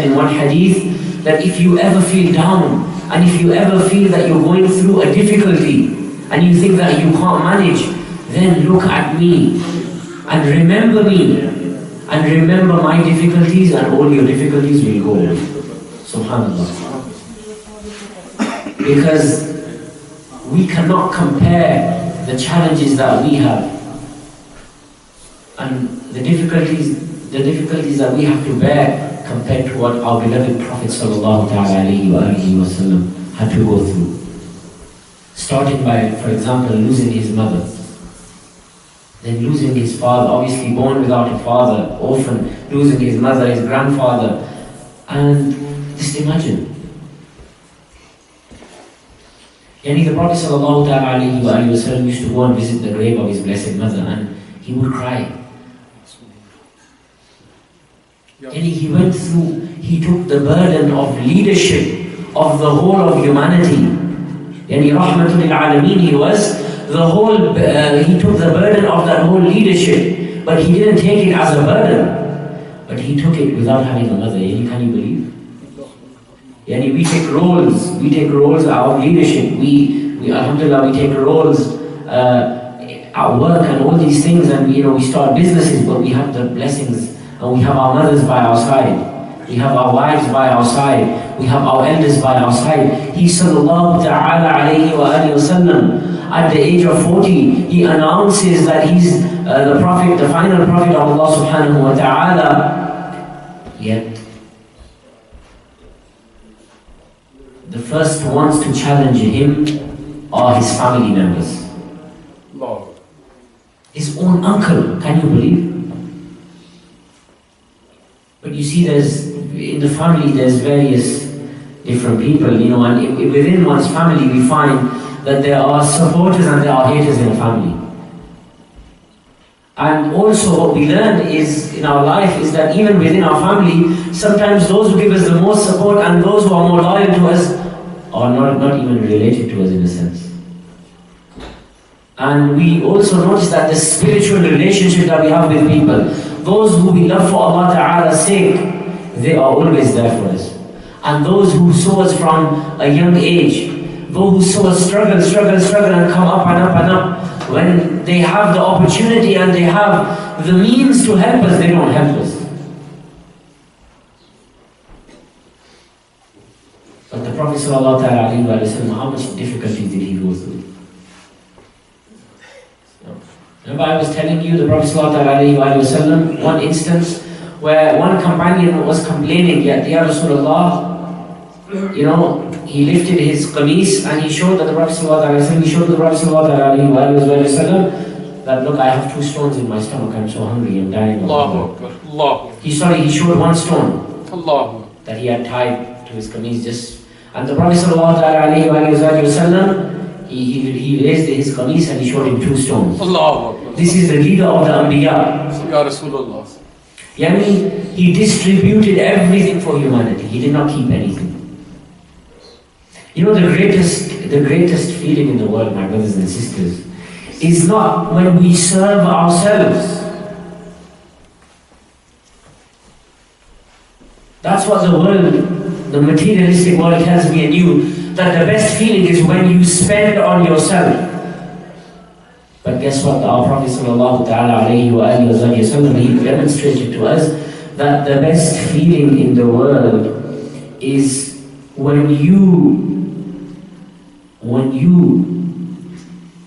in one hadith that if you ever feel down, and if you ever feel that you're going through a difficulty, and you think that you can't manage, then look at me, and remember me, and remember my difficulties, and all your difficulties will go away. Subhanallah. Because we cannot compare the challenges that we have and the difficulties that we have to bear compared to what our beloved Prophet sallallahu alaihi wasallam had to go through. Starting by, for example, losing his mother, then losing his father, obviously born without a father, orphan, losing his mother, his grandfather, and just imagine. The Prophet ﷺ used to go and visit the grave of his blessed mother, and he would cry. He went through, he took the burden of leadership of the whole of humanity. Rahmatul lil Alameen, he was the whole, he took the burden of that whole leadership, but he didn't take it as a burden, but he took it without having a mother. Can you believe? We take roles of leadership, we alhamdulillah, we take roles at work and all these things, and we start businesses, but we have the blessings, and we have our mothers by our side, we have our wives by our side, we have our elders by our side. He sallallahu ta'ala alayhi wa alihi wa sallam, at the age of 40, he announces that he's the Prophet, the final Prophet of Allah subhanahu wa ta'ala. Yet the first ones to challenge him are his family members. His own uncle, can you believe? But you see, in the family there's various different people, and within one's family we find that there are supporters and there are haters in a family. And also what we learn is, in our life, is that even within our family, sometimes those who give us the most support and those who are more loyal to us are not even related to us in a sense. And we also notice that the spiritual relationship that we have with people, those who we love for Allah Ta'ala's sake, they are always there for us. And those who saw us from a young age, those who saw us struggle and come up and up and up, when they have the opportunity and they have the means to help us, they don't help us. But the Prophet ﷺ, how much difficulty did he go through? Remember I was telling you the Prophet ﷺ, one instance where one companion was complaining, Ya Rasulullah, he lifted his qamis and he showed the Prophet ﷺ that, look, I have 2 stones in my stomach, I'm so hungry, I'm dying of hunger. He showed 1 stone that he had tied to his qamis and the Prophet ﷺ, he raised his qamis and he showed him 2 stones. This is the leader of the Anbiya. Ya Rasulullah. He distributed everything for humanity. He did not keep anything. The greatest feeling in the world, my brothers and sisters, is not when we serve ourselves. That's what the materialistic world tells me and you, that the best feeling is when you spend on yourself. But guess what? Our Prophet ﷺ, he demonstrated to us that the best feeling in the world is when you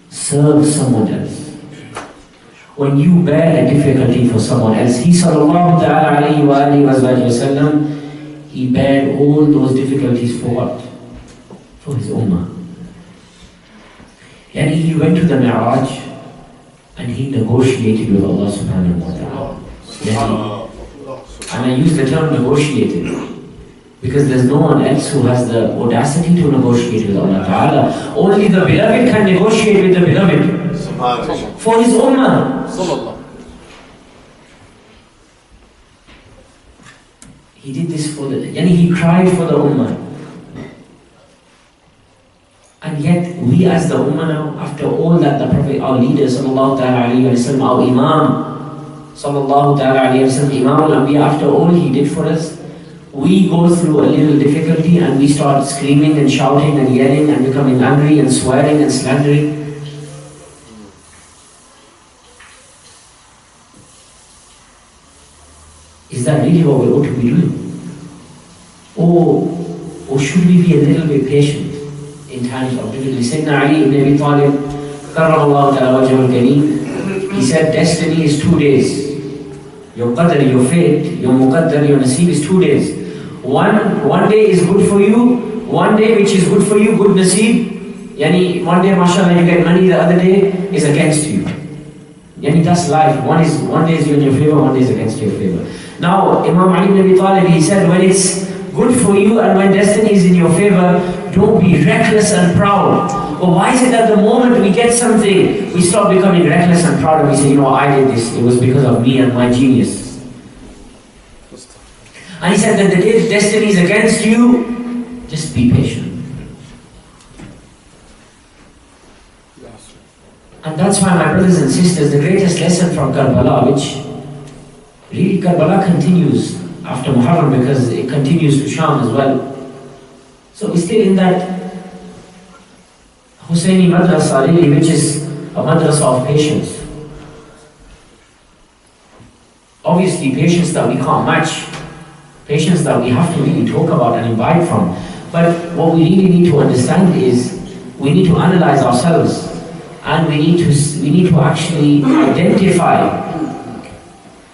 serve someone else, when you bear a difficulty for someone else. He sallallahu alayhi wa sallam, he bared all those difficulties for what? For his ummah. And he went to the Mi'raj and he negotiated with Allah subhanahu wa ta'ala. And I use the term negotiated because there's no one else who has the audacity to negotiate with Allah Ta'ala. Only the beloved can negotiate with the beloved for his ummah. He did this for he cried for the ummah. And yet we as the ummah now, after all that the Prophet, our leader sallallahu ta'ala alayhi wa sallam, our Imam sallallahu ta'ala alayhi wa sallam, Imam al-Anbiya, after all he did for us, we go through a little difficulty and we start screaming and shouting and yelling and becoming angry and swearing and slandering. Is that really what we ought to be doing? Or should we be a little bit patient in times of difficulty? Sayyidina Ali ibn Abi Talib, karramallahu ta'ala wajhahu al-kareem, he said destiny is 2 days. Your qadr, your fate, your muqaddar, your naseeb is 2 days. One day is good for you, one day which is good for you, good naseeb. Yani one day mashallah you get money, the other day is against you. Yani that's life. One day is in your favor, one day is against your favor. Now Imam Ali ibn Abi Talib, he said when it's good for you and when destiny is in your favor, don't be reckless and proud. But why is it that the moment we get something, we stop becoming reckless and proud and we say, I did this, it was because of me and my genius. And he said that the day destiny is against you, just be patient. And that's why, my brothers and sisters, the greatest lesson from Karbala, which really Karbala continues after Muharram because it continues to Sham as well. So we're still in that Husayni madrasa really, which is a madrasa of patience. Obviously patience that we can't match, patience that we have to really talk about and imbibe from. But what we really need to understand is we need to analyze ourselves and we need to actually identify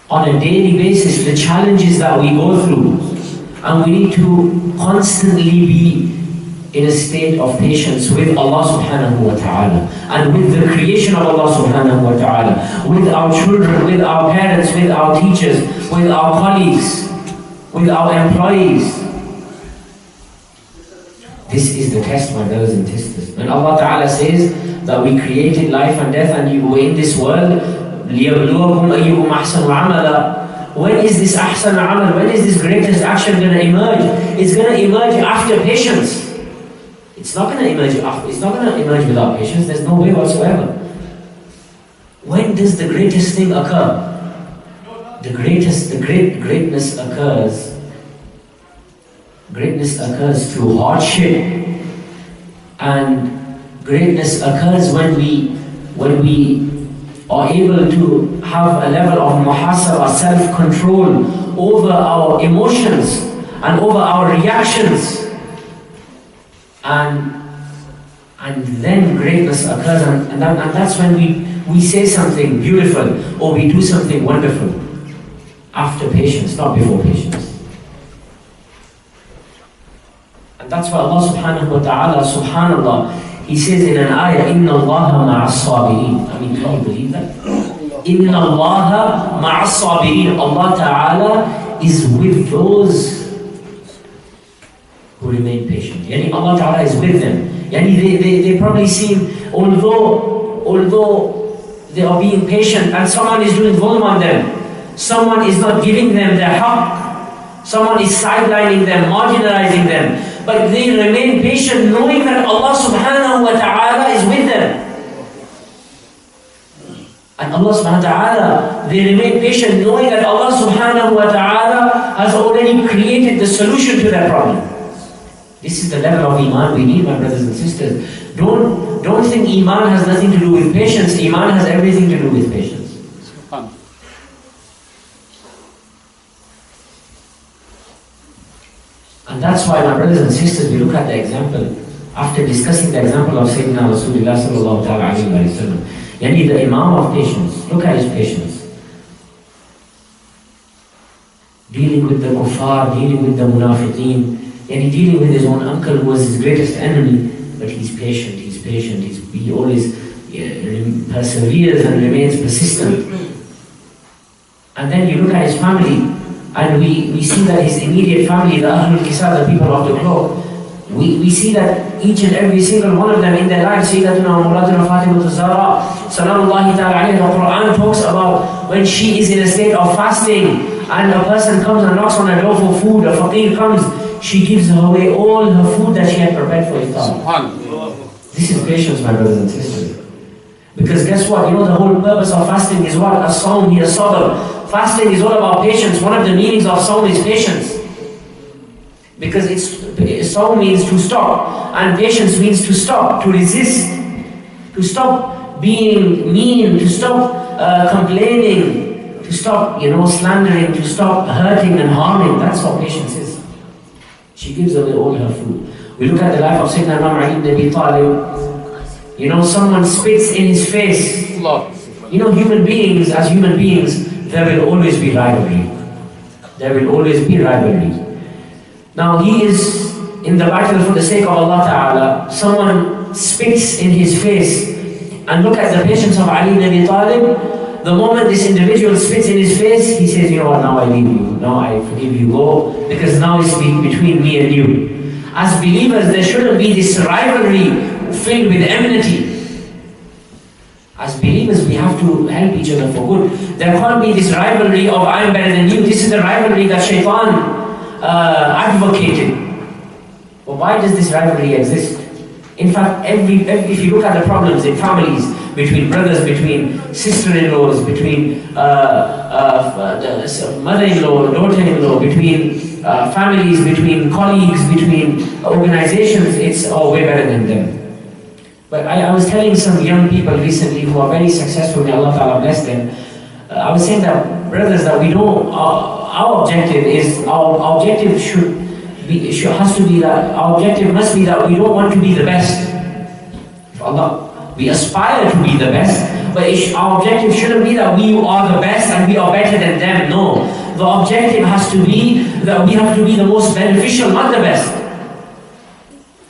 on a daily basis the challenges that we go through, and we need to constantly be in a state of patience with Allah subhanahu wa ta'ala and with the creation of Allah subhanahu wa ta'ala, with our children, with our parents, with our teachers, with our colleagues, with our employees. This is the test, my brothers and sisters. When Allah ta'ala says that we created life and death and you were in this world, لِيَبْلُوَكُمْ أَيُّكُمْ أَحْسَنُ عَمَلًا. When is this ahsan amal? When is this greatest action going to emerge? It's going to emerge after patience. It's not going to emerge after. It's not going to emerge without patience. There's no way whatsoever. When does the greatest thing occur? Greatness occurs. Greatness occurs through hardship, and greatness occurs when we are able to have a level of muhasabah, self-control over our emotions and over our reactions, and then greatness occurs, and that's when we say something beautiful or we do something wonderful. After patience, not before patience. And that's why Allah subhanahu wa ta'ala, subhanallah, He says in an ayah, إِنَّ اللَّهَ مَعَ الصَّابِرِينَ. I mean, can you believe that? إِنَّ اللَّهَ مَعَ الصَّابِرِينَ. Allah Ta'ala is with those who remain patient. Yani Allah Ta'ala is with them. Yani they probably seem, although they are being patient and someone is doing dhulm on them, someone is not giving them their haqq, someone is sidelining them, marginalizing them, but they remain patient knowing that Allah subhanahu wa ta'ala is with them. And Allah subhanahu wa ta'ala, they remain patient knowing that Allah subhanahu wa ta'ala has already created the solution to their problem. This is the level of iman we need, my brothers and sisters. Don't think iman has nothing to do with patience. Iman has everything to do with patience. And that's why, my brothers and sisters, we look at the example, after discussing the example of Sayyidina Rasulullah sallallahu alayhi wa sallam, yani the Imam of patience, look at his patience. Dealing with the kuffar, dealing with the munafiqeen, yani dealing with his own uncle who was his greatest enemy, but he's patient, he always perseveres and remains persistent. And then you look at his family, and we see that his immediate family, the Ahlul Kisar, the people of the cloak, we see that each and every single one of them in their lives, Sayyidatuna Mawlatuna Fatimatu Zahra, Salamullahi ta'ala alayhi, the Quran talks about when she is in a state of fasting, and a person comes and knocks on her door for food, a faqir comes, she gives away all her food that she had prepared for iftar. This is patience, my brothers and sisters. Because guess what? The whole purpose of fasting is what? As-sawm, here sabr. Fasting is all about patience. One of the meanings of sawm is patience. Because sabr means to stop, and patience means to stop, to resist, to stop being mean, to stop complaining, to stop, slandering, to stop hurting and harming. That's what patience is. She gives away all her food. We look at the life of Sayyidina Imam Ali ibn Abi Talib. Someone spits in his face. Human beings, as human beings, there will always be rivalry. There will always be rivalry. Now he is in the battle for the sake of Allah Ta'ala. Someone spits in his face. And look at the patience of Ali ibn Abi Talib. The moment this individual spits in his face, he says, now I leave you. Now I forgive you, go. Because now it's between me and you. As believers, there shouldn't be this rivalry filled with enmity. As believers, we have to help each other for good. There can't be this rivalry of I am better than you. This is the rivalry that Shaitan advocated. Well, why does this rivalry exist? In fact, if you look at the problems in families, between brothers, between sister-in-laws, between mother-in-law, daughter-in-law, between families, between colleagues, between organizations, it's all way better than them. But I was telling some young people recently who are very successful, may Allah Ta'ala bless them, I was saying that, brothers, that we don't, our objective must be that we don't want to be the best. Allah, we aspire to be the best, but our objective shouldn't be that we are the best and we are better than them. No, the objective has to be that we have to be the most beneficial, not the best.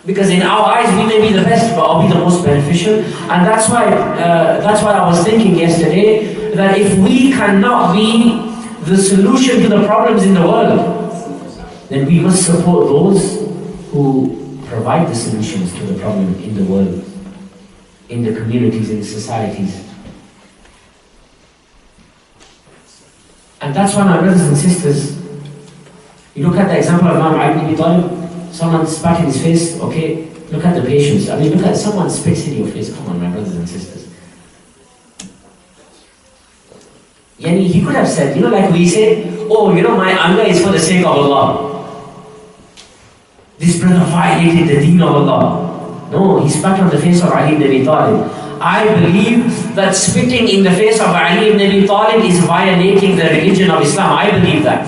Because in our eyes we may be the best, but are we the most beneficial? And that's why I was thinking yesterday that if we cannot be the solution to the problems in the world, then we must support those who provide the solutions to the problem in the world, in the communities, in the societies. And that's why, my brothers and sisters, you look at the example of Imam Ali ibn Abi Talib. Someone spat in his face, okay, look at the patience. I mean, look at someone spits in your face. Come on, my brothers and sisters. Yani, he could have said, like we say, my anger is for the sake of Allah. This brother violated the deen of Allah. No, he spat on the face of Ali ibn Abi Talib. I believe that spitting in the face of Ali ibn Abi Talib is violating the religion of Islam. I believe that.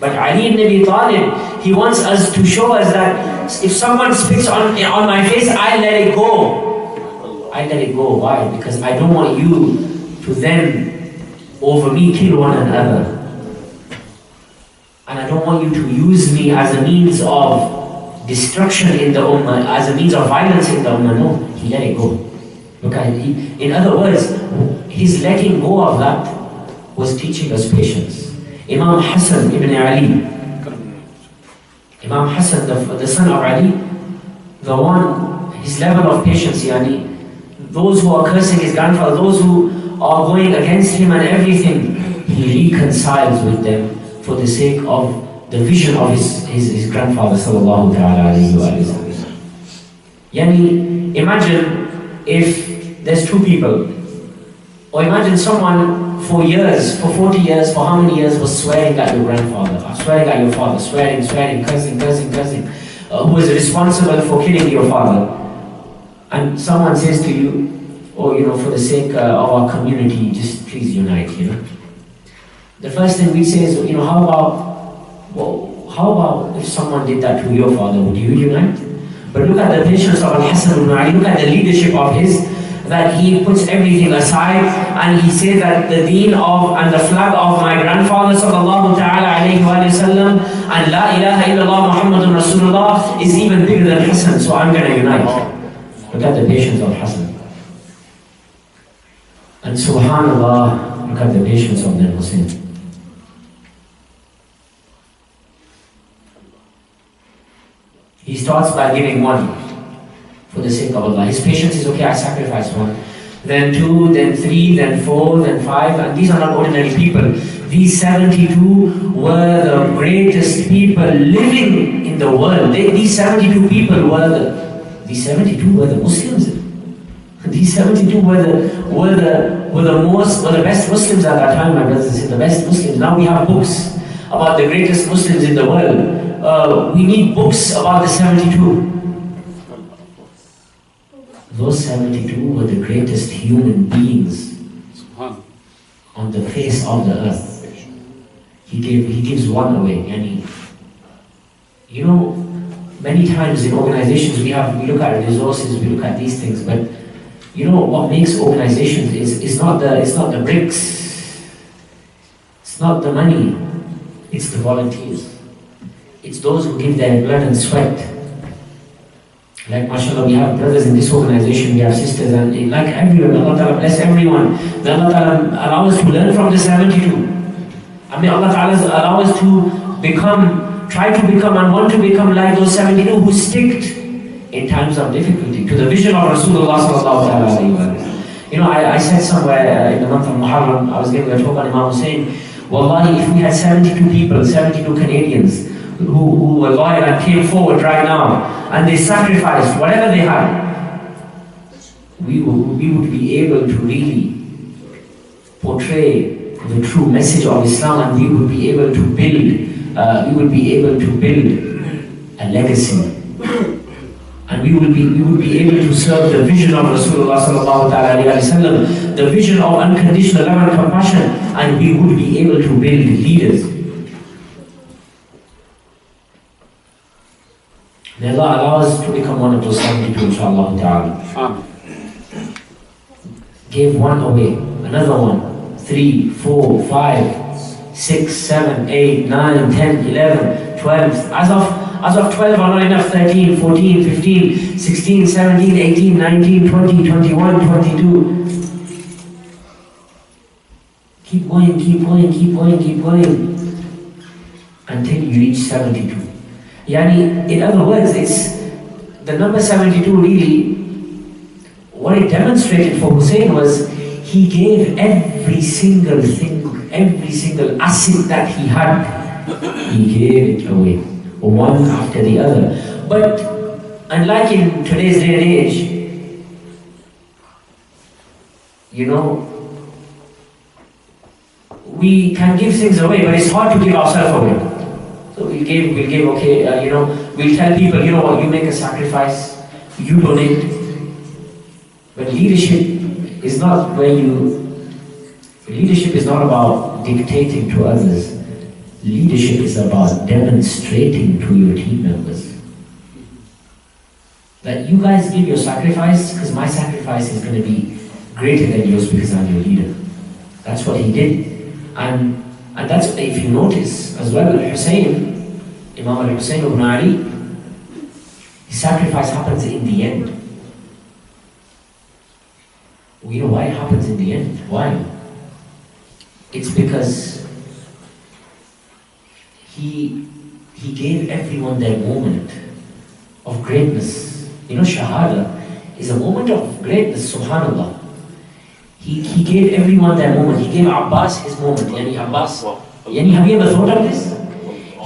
But Ali ibn Abi Talib, he wants us to show us that if someone spits on my face, I let it go. I let it go. Why? Because I don't want you to then, over me, kill one another. And I don't want you to use me as a means of destruction in the ummah, as a means of violence in the ummah. No, he let it go. Look at it. In other words, his letting go of that was teaching us patience. Imam Hassan ibn Ali, Imam Hassan, the son of Ali, the one, his level of patience, those who are cursing his grandfather, those who are going against him and everything, he reconciles with them for the sake of the vision of his grandfather sallallahu ta'ala alayhi wa sallam. Imagine if there's two people, or imagine someone for years, for 40 years, for how many years was swearing at your grandfather, or swearing at your father, swearing, cursing, who was responsible for killing your father. And someone says to you, for the sake of our community, just please unite, The first thing we say is, how about if someone did that to your father, would you unite? But look at the patience of Al-Hasan ibn Ali, look at the leadership of his, that he puts everything aside and he says that the deen of and the flag of my grandfather sallallahu ta'ala alayhi wa sallam and la ilaha illallah Muhammadun Rasulullah is even bigger than Hassan, so I'm going to unite. Look at the patience of Hassan. And subhanallah, look at the patience of Nabi Hussein. He starts by giving one for the sake of Allah. His patience is okay, I sacrifice one. Then 2, then 3, then 4, then 5, and these are not ordinary people. These 72 were the greatest people living in the world. These 72 people were the Muslims. These 72 were the best Muslims at that time, my brothers and sisters, the best Muslims. Now we have books about the greatest Muslims in the world. we need books about the 72. Those 72 were the greatest human beings on the face of the earth. He gives one away, and you know, many times in organizations we look at resources, we look at these things, but you know what makes organizations is not the bricks, it's not the money, it's the volunteers. It's those who give their blood and sweat. Like mashallah, we have brothers in this organization, we have sisters, and like everyone, Allah Ta'ala bless everyone. May Allah Ta'ala allow us to learn from the 72. I mean, Allah Ta'ala allow us to try to become and want to become like those 72 who sticked in times of difficulty to the vision of Rasulullah sallallahu alaihi wasallam. You know, I said somewhere in the month of Muharram, I was giving a talk on Imam Hussein, wallahi, if we had 72 people, 72 Canadians who were loyal and came forward right now, and they sacrificed whatever they had, we would be able to really portray the true message of Islam, and we would be able to build a legacy, and we would be able to serve the vision of Rasulullah sallallahu alaihi wasallam, the vision of unconditional love and compassion, and we would be able to build leaders. May Allah allow us to become one of those 72, inshallah ta'ala. Gave one away, another one, 3, 4, 5, 6, 7, 8, 9, 10, 11, 12. As of 12 are not enough, 13, 14, 15, 16, 17, 18, 19, 20, 21, 22. Keep going until you reach 72. Yani, in other words, it's the number 72 really, what it demonstrated for Hussein was he gave every single thing, every single asset that he had, he gave it away, one after the other. But unlike in today's day and age, you know, we can give things away, but it's hard to give ourselves away. So we'll give, okay, you know, we'll tell people, you know what, you make a sacrifice, you donate. But leadership is not leadership is not about dictating to others. Leadership is about demonstrating to your team members that you guys give your sacrifice because my sacrifice is going to be greater than yours because I'm your leader. That's what he did. And that's, if you notice as well, Hussein, Imam al-Hussein ibn Ali, his sacrifice happens in the end. You know why it happens in the end? Why? It's because he gave everyone their moment of greatness. You know, Shahada is a moment of greatness, subhanAllah. He gave everyone their moment. He gave Abbas his moment. Have you ever thought of this?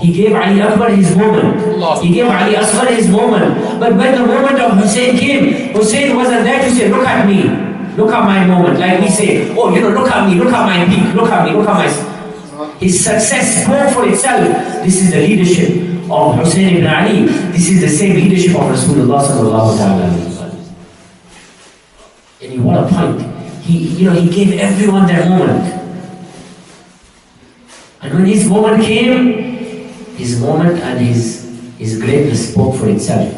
He gave Ali Akbar his moment. He gave Ali Asghar his moment. But when the moment of Hussein came, Hussein wasn't there to say, look at me, look at my moment. Like we say, oh, you know, look at me, look at my peak, look at me, look at my... His success spoke for itself. This is the leadership of Hussein ibn Ali. This is the same leadership of Rasulullah sallallahu alaihi wasallam. And what a point. He gave everyone their moment. And when his moment came, his moment and his greatness spoke for itself.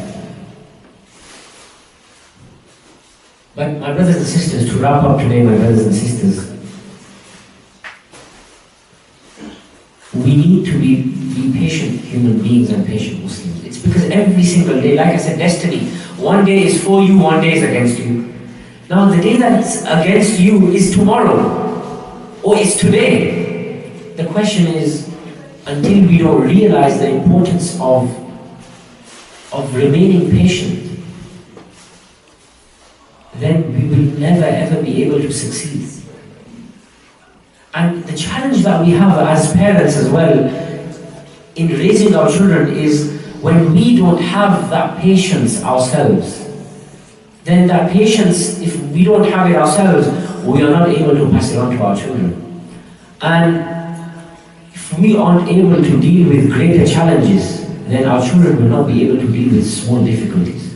But my brothers and sisters, to wrap up today, my brothers and sisters, we need to be patient human beings and patient Muslims. It's because every single day, like I said, destiny, one day is for you, one day is against you. Now the day that's against you is tomorrow, or is today. The question is, until we don't realize the importance of remaining patient, then we will never ever be able to succeed. And the challenge that we have as parents as well in raising our children is when we don't have that patience ourselves, then that patience, if we don't have it ourselves, we are not able to pass it on to our children. And if we aren't able to deal with greater challenges, then then our children will not be able to deal with small difficulties.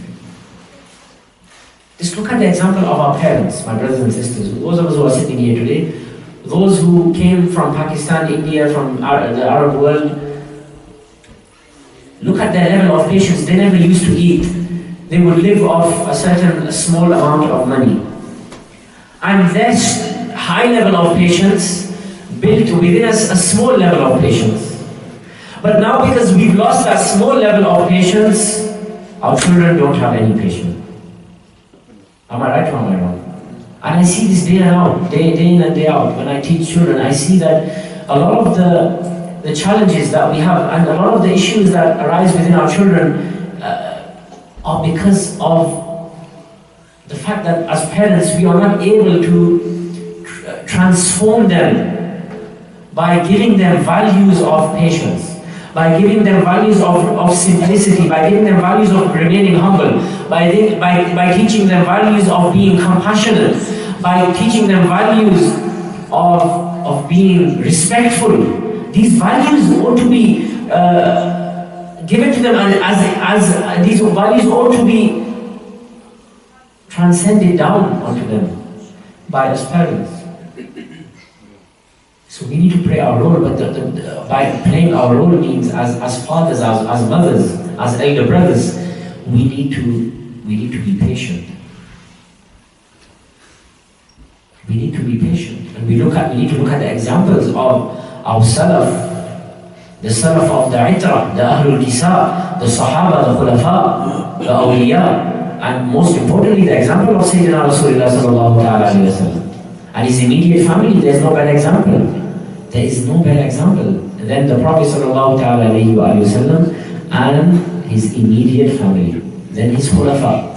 Just look at the example of our parents, my brothers and sisters, those of us who are sitting here today, those who came from Pakistan, India, from the Arab world. Look at their level of patience. They never used to eat. They would live off a certain small amount of money. And their high level of patience built within us a small level of patience. But now, because we've lost that small level of patience, our children don't have any patience. Am I right or am I wrong? And I see this day and out, day in and day out. When I teach children, I see that a lot of the challenges that we have and a lot of the issues that arise within our children are because of the fact that as parents we are not able to transform them by giving them values of patience, by giving them values of simplicity, by giving them values of remaining humble, by teaching them values of being compassionate, by teaching them values of being respectful. These values ought to be given to them, and as these values ought to be transcended down onto them by us parents. So we need to play our role, but by playing our role means as fathers, as mothers, as elder brothers, we need to be patient. We need to be patient, and we need to look at the examples of our Salaf, the Salaf of the Itra, the Ahlul Kisa, the Sahaba, the Khulafa, the Awliya, and most importantly, the example of Sayyidina Rasulullah sallallahu alayhi wa sallam. And his immediate family, there is no better example. There is no better example than the Prophet sallallahu alayhi wa sallam and his immediate family, then his Khulafa.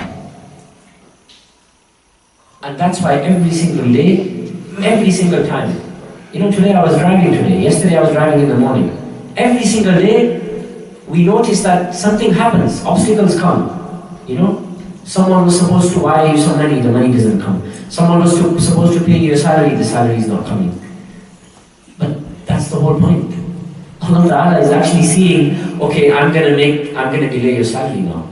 And that's why every single day, every single time, today I was driving yesterday I was driving in the morning. Every single day, we notice that something happens, obstacles come. Someone was supposed to wire you some money, the money doesn't come. Someone was supposed to pay you a salary, the salary is not coming. But that's the whole point. Allah Ta'ala is actually seeing, okay, I'm gonna delay your salary now.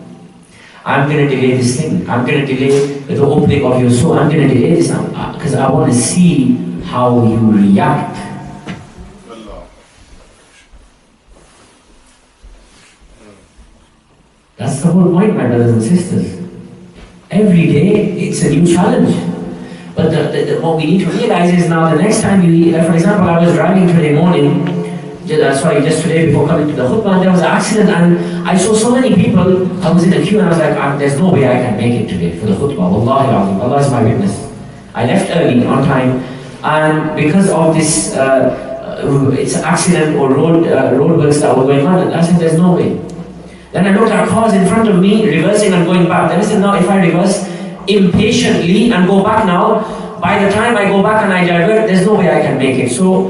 I'm going to delay this thing. I'm going to delay the opening of your soul. I'm going to delay this now because I want to see how you react. That's the whole point, my brothers and sisters. Every day, it's a new challenge. But what we need to realize is now the next time for example, I was driving today morning, just today before coming to the khutbah, and there was an accident and I saw so many people. I was in a queue and I was like, there's no way I can make it today for the khutbah. Wallahi azim, Allah is my witness. I left early, on time, and because of this it's an accident or roadworks that were going on, and I said there's no way. Then I looked at cars in front of me reversing and going back. Then I said, now if I reverse impatiently and go back now, by the time I go back and I divert, there's no way I can make it. So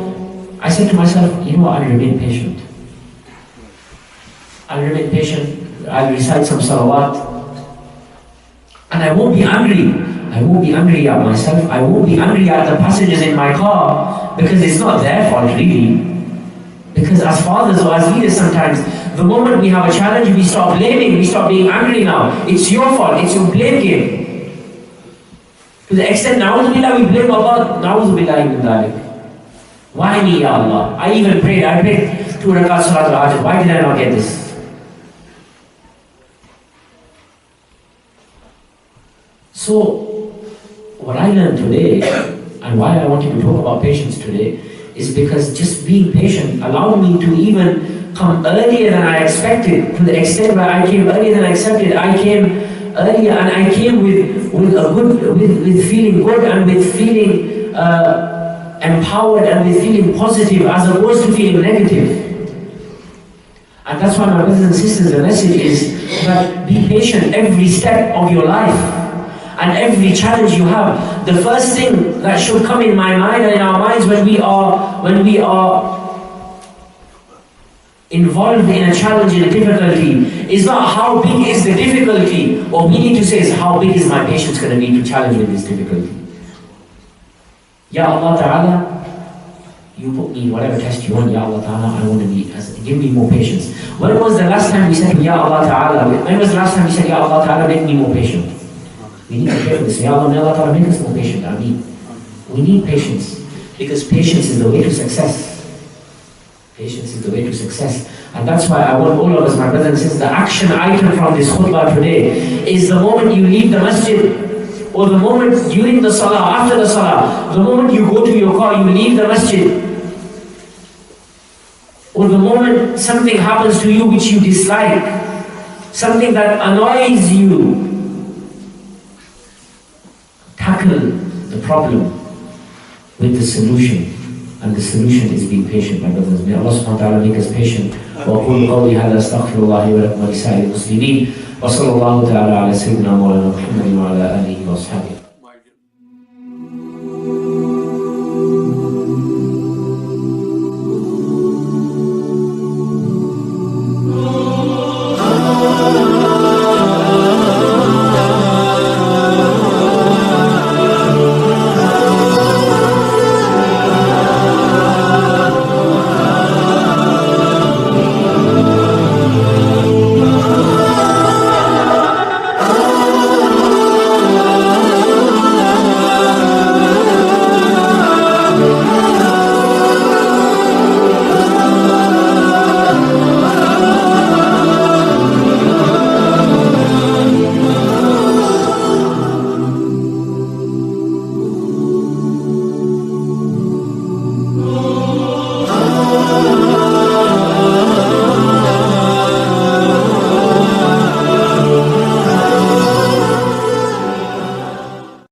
I said to myself, I'll remain patient. I'll remain patient. I'll recite some salawat. And I won't be angry. I won't be angry at myself. I won't be angry at the passengers in my car because it's not their fault really. Because as fathers or as leaders sometimes, the moment we have a challenge, we start blaming, we start being angry now. It's your fault, it's your blame game. To the extent, na'udhu we blame Allah, na'udhu billahi min dhalik. Why me, Ya Allah? I prayed 2 rakats salat al-hajj. Why did I not get this? So, what I learned today, and why I wanted to talk about patience today, is because just being patient allowed me to even come earlier than I expected, to the extent where I came earlier than I expected. I came earlier and I came with feeling good and with feeling empowered and with feeling positive as opposed to feeling negative. And that's why, my brothers and sisters, the message is that be patient every step of your life and every challenge you have. The first thing that should come in my mind and in our minds when we are involved in a challenge, in a difficulty, is not how big is the difficulty. What we need to say is how big is my patience going to be to challenge with this difficulty. Ya Allah Ta'ala, You put me in whatever test you want, Ya Allah Ta'ala, I want to be, give me more patience. When was the last time we said to Ya Allah Ta'ala, when was the last time we said, Ya Allah Ta'ala, make me more patient? We need to pray for this. Ya Allah, may Allah Ta'ala make us more patient. I mean, we need patience, because patience is the way to success. Patience is the way to success. And that's why I want all of us, my brothers and sisters, the action item from this khutbah today is the moment you leave the masjid, or the moment during the salah, after the salah, the moment you go to your car, you leave the masjid, or the moment something happens to you which you dislike, something that annoys you, tackle the problem with the solution. And the solution is being patient, my brothers. May Allah subhanahu wa ta'ala make us patient. وأقول قولي هذا أستغفر الله ولكم ولسائر المسلمين وصلى الله تعالى على سيدنا مولانا محمد وعلى آله وأصحابه.